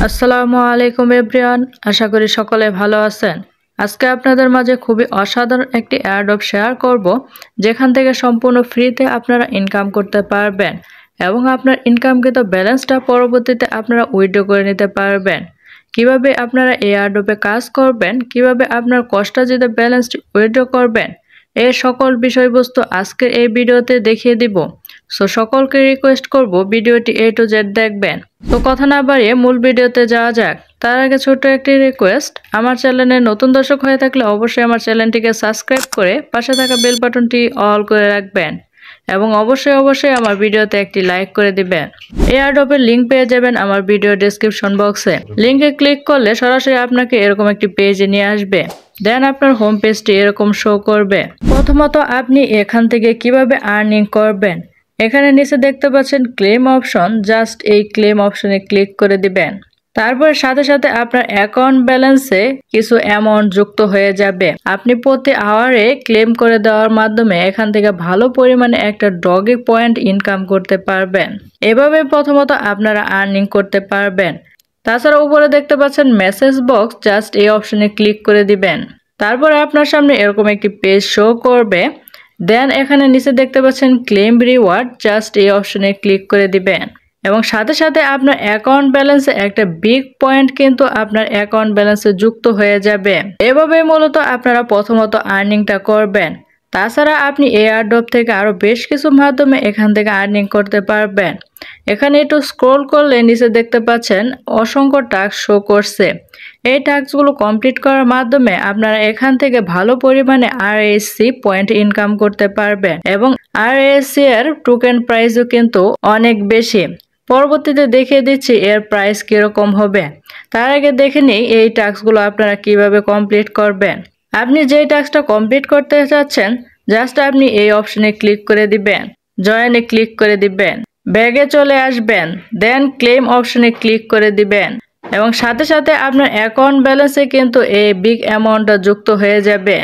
আসসালামু আলাইকুম এভরিওয়ান, আশা করি সকলে ভালো আছেন। আজকে আপনাদের মাঝে খুবই অসাধারণ একটি এয়ারড্রপ শেয়ার করব, যেখান থেকে সম্পূর্ণ ফ্রিতে আপনারা ইনকাম করতে পারবেন এবং আপনার ইনকামকৃত ব্যালেন্সটা পরবর্তীতে আপনারা উইথড্র করে নিতে পারবেন। কিভাবে আপনারা এই এয়ারড্রপে কাজ করবেন, কিভাবে আপনার কষ্টার্জিত ব্যালেন্সটি উইথড্র করবেন, এই সকল বিষয়বস্তু আজকের এই ভিডিওতে দেখিয়ে দিব। সো সকলকে রিকোয়েস্ট করব ভিডিওটি A to Z দেখবেন। তো কথা না বাড়িয়ে মূল ভিডিওতে যাওয়া যাক। তার আগে ছোট্ট একটি রিকোয়েস্ট, আমার চ্যানেলে নতুন দর্শক হয়ে থাকলে অবশ্যই আমার চ্যানেলটিকে সাবস্ক্রাইব করে পাশে থাকা বেল বাটনটি অল করে রাখবেন এবং অবশ্যই আমার ভিডিওতে একটি লাইক করে দিবেন। এয়ারড্রপের লিংক পেয়ে যাবেন আমার ভিডিও ডেসক্রিপশন বক্সে। লিংকে ক্লিক করলে সরাসরি আপনাকে এরকম একটি পেজে নিয়ে আসবে। দেন আপনার হোম পেজটি এরকম শো করবে। প্রথমত আপনি এখান থেকে কিভাবে আর্নিং করবেন, এখানে নিচে দেখতে পাচ্ছেন ক্লেম অপশন, জাস্ট এই ক্লেম অপশনে ক্লিক করে দিবেন। তারপর সাথে সাথে আপনার অ্যাকাউন্ট ব্যালেন্সে কিছু অ্যামাউন্ট যুক্ত হয়ে যাবে। আপনি প্রতি আওয়ারে ক্লেম করে দেওয়ার মাধ্যমে এখান থেকে ভালো পরিমাণে একটা ডগি পয়েন্ট ইনকাম করতে পারবেন। এভাবে প্রথমত আপনারা আর্নিং করতে পারবেন। তাছাড়া উপরে দেখতে পাচ্ছেন মেসেজ বক্স, জাস্ট এই অপশনে ক্লিক করে দিবেন। তারপরে আপনার সামনে এরকম একটি পেজ শো করবে। দেন এখানে নিচে দেখতে পাচ্ছেন ক্লেম রিওয়ার্ড, জাস্ট এই অপশনে ক্লিক করে দিবেন এবং সাথে সাথে আপনার অ্যাকাউন্ট ব্যালেন্সে একটা বিগ পয়েন্ট কিন্তু আপনার অ্যাকাউন্ট ব্যালেন্সে যুক্ত হয়ে যাবে। এভাবে মূলত আপনারা প্রথমত আর্নিংটা করবেন। তাছাড়া আপনি এয়ারড্রপ থেকে আরো বেশ কিছু মাধ্যমে এখান থেকে আর্নিং করতে পারবেন। এখানে একটু স্ক্রল করলে নিচে দেখতে পাচ্ছেন অসংখ্য টাস্ক শো করছে। এই টাস্কগুলো কমপ্লিট করার মাধ্যমে আপনারা এখান থেকে ভালো পরিমাণে RSC পয়েন্ট ইনকাম করতে পারবেন এবং RSC এর টোকেন প্রাইসও কিন্তু অনেক বেশি। পরবর্তীতে দেখিয়ে দিচ্ছি এর প্রাইস কিরকম হবে। তার আগে দেখে নিই এই টাস্কগুলো আপনারা কিভাবে কমপ্লিট করবেন। আপনি যেই টাস্কটা কমপ্লিট করতে চাচ্ছেন, জাস্ট আপনি এই অপশনে ক্লিক করে দিবেন, জয়েনে ক্লিক করে দিবেন, ব্যাগে চলে আসবেন, দেন ক্লেম অপশনে ক্লিক করে দিবেন এবং সাথে সাথে আপনার অ্যাকাউন্ট ব্যালেন্সে কিন্তু এই বিগ অ্যামাউন্টটা যুক্ত হয়ে যাবে।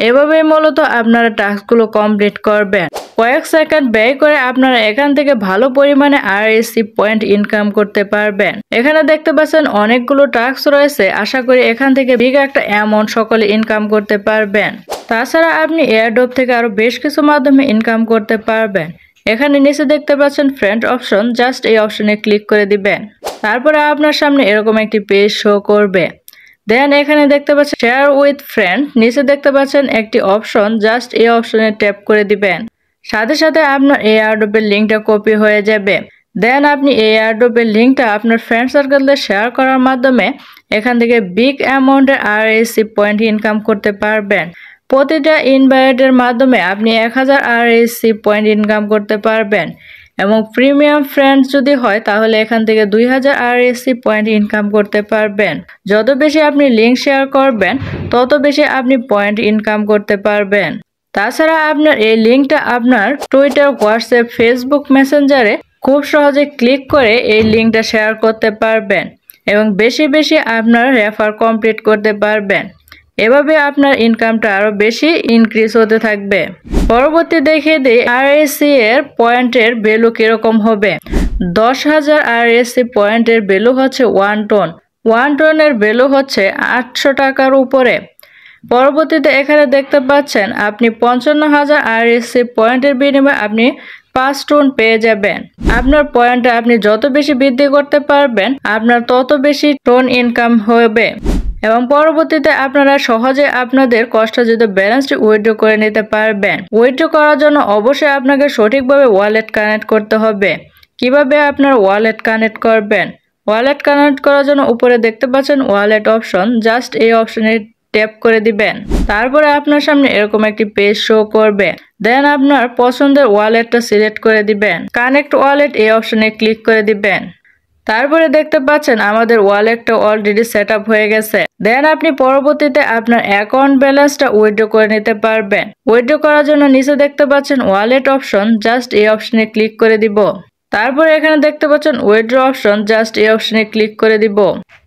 এভাবেই মূলত আপনারা টাস্কগুলো কমপ্লিট করবেন। কয়েক সেকেন্ড ব্যয় করে আপনারা এখান থেকে ভালো পরিমাণে RSC পয়েন্ট ইনকাম করতে পারবেন। এখানে দেখতে পাচ্ছেন অনেকগুলো টাস্ক রয়েছে। আশা করি এখান থেকে বিগ একটা অ্যামাউন্ট সকলে ইনকাম করতে পারবেন। তাছাড়া আপনি এয়ারড্রপ থেকে আরো বেশ কিছু মাধ্যমে ইনকাম করতে পারবেন। এখানে নিচে দেখতে পাচ্ছেন ফ্রেন্ড অপশন, জাস্ট এই অপশনে ক্লিক করে দিবেন। তারপরে আপনার সামনে এরকম একটি পেজ শো করবে। দেন এখানে দেখতে পাচ্ছেন শেয়ার উইথ ফ্রেন্ড, নিচে দেখতে পাচ্ছেন একটি অপশন, জাস্ট এই অপশনে ট্যাপ করে দিবেন। সাথে সাথে আপনার এই এয়ারড্রপের লিঙ্কটা কপি হয়ে যাবে। দেন আপনি এই এয়ারড্রপের লিঙ্কটা আপনার ফ্রেন্ড সার্কেলে শেয়ার করার মাধ্যমে এখান থেকে বিগ অ্যামাউন্টের RSC পয়েন্ট ইনকাম করতে পারবেন। প্রতিটা ইনভাইটের মাধ্যমে আপনি 1000 RSC পয়েন্ট ইনকাম করতে পারবেন এবং প্রিমিয়াম ফ্রেন্ডস যদি হয় তাহলে এখান থেকে 2000 RSC পয়েন্ট ইনকাম করতে পারবেন। যত বেশি আপনি লিঙ্ক শেয়ার করবেন তত বেশি আপনি পয়েন্ট ইনকাম করতে পারবেন। তাছাড়া আপনার এই লিঙ্কটা আপনার টুইটার, হোয়াটসঅ্যাপ, ফেসবুক মেসেঞ্জারে খুব সহজে ক্লিক করে এই লিঙ্কটা শেয়ার করতে পারবেন এবং বেশি বেশি আপনার রেফার কমপ্লিট করতে পারবেন। এভাবে আপনার ইনকামটা আরো বেশি ইনক্রিজ হতে থাকবে। পরবর্তী দেখিয়ে দিই RSC এর পয়েন্টের ভ্যালু কিরকম হবে। 10,000 RSC পয়েন্টের ভ্যালু হচ্ছে 1 টন। 1 টনের ভ্যালু হচ্ছে 800 টাকার উপরে। পরবর্তীতে এখানে দেখতে পাচ্ছেন আপনি 55,000 RSC পয়েন্টের বিনিময়ে আপনি 5 টন পেয়ে যাবেন। আপনার পয়েন্টটা আপনি যত বেশি বৃদ্ধি করতে পারবেন আপনার তত বেশি টন ইনকাম হবে এবং পরবর্তীতে আপনারা সহজে আপনাদের কষ্টার্জিত ব্যালেন্সটি উইথড্র করে নিতে পারবেন। উইথড্র করার জন্য অবশ্যই আপনাকে সঠিকভাবে ওয়ালেট কানেক্ট করতে হবে। কিভাবে আপনার ওয়ালেট কানেক্ট করবেন, ওয়ালেট কানেক্ট করার জন্য উপরে দেখতে পাচ্ছেন ওয়ালেট অপশন, জাস্ট এই অপশনে ট্যাপ করে দিবেন। তারপরে আপনার সামনে এরকম একটি পেজ শো করবে। দেন আপনার পছন্দের ওয়ালেটটা সিলেক্ট করে দিবেন, কানেক্ট ওয়ালেট এই অপশনে ক্লিক করে দিবেন। তারপরে দেখতে পাচ্ছেন আমাদের ওয়ালেটটা অলরেডি সেট আপ হয়ে গেছে। দেন আপনি পরবর্তীতে আপনার অ্যাকাউন্ট ব্যালেন্সটা উইথড্র করে নিতে পারবেন। উইথড্র করার জন্য নিচে দেখতে পাচ্ছেন ওয়ালেট অপশন, জাস্ট এই অপশনে ক্লিক করে দিব। তারপরে এখানে দেখতে পাচ্ছেন উইথড্র অপশন, জাস্ট এই অপশনে ক্লিক করে দিব।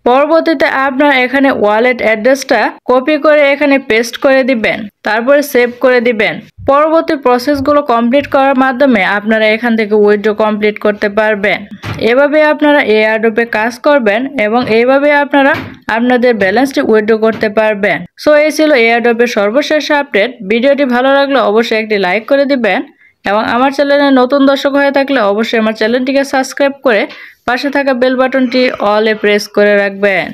পরবর্তীতে আপনার এখানে ওয়ালেট অ্যাড্রেসটা কপি করে এখানে পেস্ট করে দিবেন, তারপরে সেভ করে দিবেন। পরবর্তী প্রসেসগুলো কমপ্লিট করার মাধ্যমে আপনারা এখান থেকে উইথড্র কমপ্লিট করতে পারবেন। এভাবে আপনারা এই এয়ারড্রপে কাজ করবেন এবং এইভাবে আপনারা আপনাদের ব্যালেন্সটি উইথড্র করতে পারবেন। সো এই ছিল এয়ারড্রপের সর্বশেষ আপডেট। ভিডিওটি ভালো লাগলে অবশ্যই একটি লাইক করে দিবেন এবং আমার চ্যানেলে নতুন দর্শক হয়ে থাকলে অবশ্যই আমার চ্যানেলটিকে সাবস্ক্রাইব করে পাশে থাকা বেল বাটনটি অলে প্রেস করে রাখবেন।